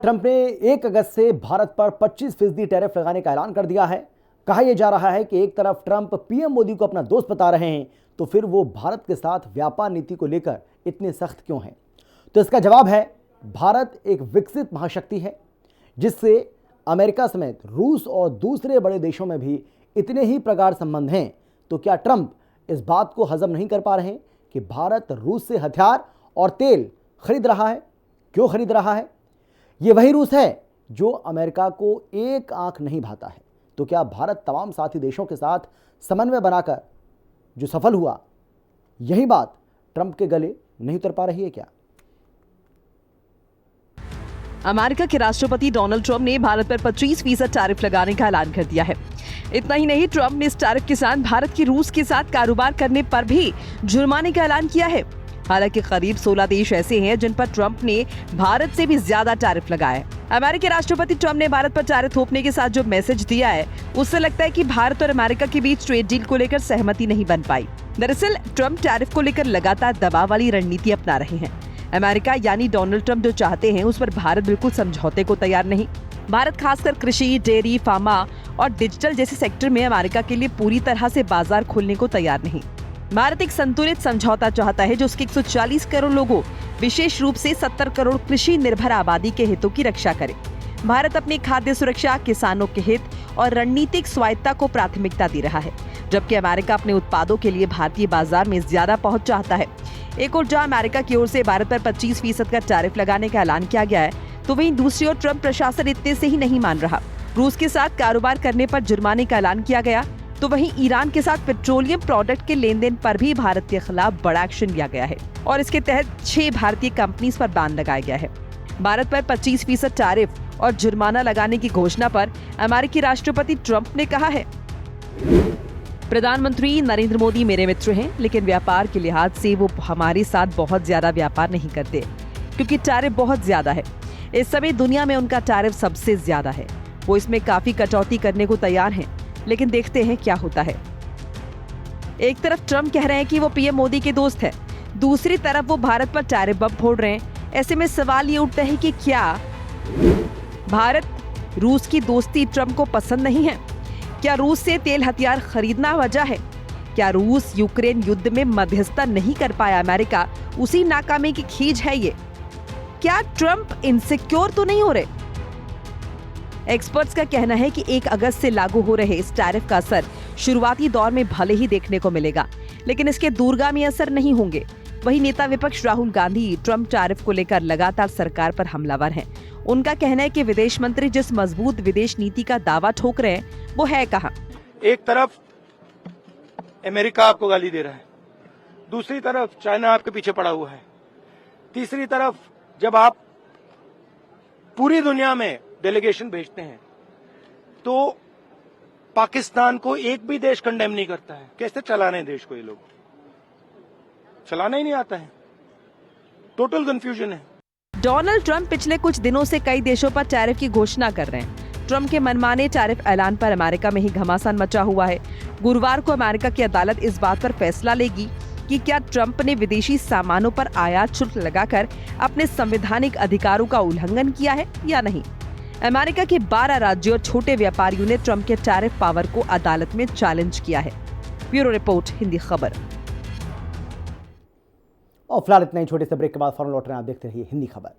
Trump ने 1 अगस्त से भारत पर 25% टैरिफ लगाने का ऐलान कर दिया है। कहा यह जा रहा है कि एक तरफ ट्रंप पीएम मोदी को अपना दोस्त बता रहे हैं, तो फिर वो भारत के साथ व्यापार नीति को लेकर इतने सख्त क्यों हैं? तो इसका जवाब है, भारत एक विकसित महाशक्ति है, जिससे अमेरिका समेत रूस और दूसरे बड़े देशों में भी इतने ही प्रगाढ़ संबंध हैं। तो क्या ट्रंप इस बात को हजम नहीं कर पा रहे हैं कि भारत रूस से हथियार और तेल खरीद रहा है? क्यों खरीद रहा है? ये वही रूस है जो अमेरिका को एक आंख नहीं भाता है। तो क्या भारत तमाम साथी देशों के साथ समन्वय बनाकर जो सफल हुआ, यही बात ट्रंप के गले नहीं उतर पा रही है क्या? अमेरिका के राष्ट्रपति डोनाल्ड ट्रंप ने भारत पर 25% टैरिफ लगाने का ऐलान कर दिया है। इतना ही नहीं, ट्रंप ने इस टैरिफ के साथ भारत की रूस के साथ कारोबार करने पर भी जुर्माने का ऐलान किया है। हालांकि करीब 16 देश ऐसे हैं जिन पर ट्रंप ने भारत से भी ज्यादा टैरिफ लगाया है। अमेरिकी राष्ट्रपति ट्रंप ने भारत पर टैरिफ थोपने के साथ जो मैसेज दिया है, उससे लगता है कि भारत और अमेरिका के बीच ट्रेड डील को लेकर सहमति नहीं बन पाई। दरअसल ट्रंप टैरिफ को लेकर लगातार दबाव वाली रणनीति अपना रहे हैं। अमेरिका यानी डोनाल्ड ट्रंप जो चाहते हैं, उस पर भारत बिल्कुल समझौते को तैयार नहीं। भारत खासकर कृषि, डेयरी, फार्मा और डिजिटल जैसे सेक्टर में अमेरिका के लिए पूरी तरह से बाजार खोलने को तैयार नहीं। भारत एक संतुलित समझौता चाहता है जो उसके 140 करोड़ लोगों, विशेष रूप से 70 करोड़ कृषि निर्भर आबादी के हितों की रक्षा करे। भारत अपनी खाद्य सुरक्षा, किसानों के हित और रणनीतिक स्वायत्ता को प्राथमिकता दे रहा है, जबकि अमेरिका अपने उत्पादों के लिए भारतीय बाजार में ज्यादा पहुंच चाहता है। एक ओर जहां अमेरिका की ओर से भारत पर 25% का टैरिफ लगाने का ऐलान किया गया है, तो वहीं दूसरी ओर ट्रंप प्रशासन इतने से ही नहीं मान रहा। रूस के साथ कारोबार करने पर जुर्माने का ऐलान किया गया, तो वहीं ईरान के साथ पेट्रोलियम प्रोडक्ट के लेन देन पर भी भारत के खिलाफ बड़ा एक्शन लिया गया है और इसके तहत 6 भारतीय कंपनीज पर बैन लगाया गया है। भारत पर 25% टैरिफ और जुर्माना लगाने की घोषणा पर अमेरिकी राष्ट्रपति ट्रंप ने कहा है, प्रधानमंत्री नरेंद्र मोदी मेरे मित्र हैं, लेकिन व्यापार के लिहाज से वो हमारे साथ बहुत ज्यादा व्यापार नहीं करते क्योंकि टैरिफ बहुत ज्यादा है। इस समय दुनिया में उनका टैरिफ सबसे ज्यादा है। वो इसमें काफी कटौती करने को तैयार हैं, लेकिन देखते हैं क्या होता है। एक तरफ ट्रंप कह रहे हैं कि वो पीएम मोदी के दोस्त हैं, दूसरी तरफ वो भारत पर टैरिफ बम फोड़ रहे हैं। ऐसे में सवाल ये उठता है कि क्या भारत रूस की दोस्ती ट्रंप को पसंद नहीं है? क्या रूस से तेल हथियार खरीदना वजह है? क्या रूस यूक्रेन युद्ध में मध्यस्थता नहीं कर पाया अमेरिका, उसी नाकामी की खींच है ये? क्या ट्रंप इनसिक्योर तो नहीं हो रहे? एक्सपर्ट्स का कहना है कि 1 अगस्त से लागू हो रहे इस टैरिफ का असर शुरुआती दौर में भले ही देखने को मिलेगा, लेकिन इसके दूरगामी असर नहीं होंगे। वहीं नेता विपक्ष राहुल गांधी ट्रंप टैरिफ को लेकर लगातार सरकार पर हमलावर हैं। उनका कहना है कि विदेश मंत्री जिस मजबूत विदेश नीति का दावा ठोक रहे हैं, वो है कहां? एक तरफ अमेरिका आपको गाली दे रहा है, दूसरी तरफ चाइना आपके पीछे पड़ा हुआ है, तीसरी तरफ जब आप पूरी दुनिया में डेलीगेशन भेजते हैं तो पाकिस्तान को एक भी देश कंडेम नहीं करता है। कैसे चलाने देश को? ये लोग चलाना ही नहीं आता है। टोटल कंफ्यूजन है। डोनाल्ड ट्रंप पिछले कुछ दिनों से कई देशों पर टैरिफ की घोषणा कर रहे हैं। ट्रंप के मनमाने टैरिफ ऐलान पर अमेरिका में ही घमासान मचा हुआ है। गुरुवार को अमेरिका की अदालत इस बात पर फैसला लेगी कि क्या ट्रंप ने विदेशी सामानों पर आयात शुल्क लगाकर अपने संवैधानिक अधिकारों का उल्लंघन किया है या नहीं। अमेरिका के 12 राज्यों और छोटे व्यापारियों ने ट्रंप के टैरिफ पावर को अदालत में चैलेंज किया है। ब्यूरो रिपोर्ट, हिंदी खबर। और फिलहाल इतना ही, छोटे से ब्रेक के बाद फौरन लौट रहे हैं। आप देखते रहिए हिंदी खबर।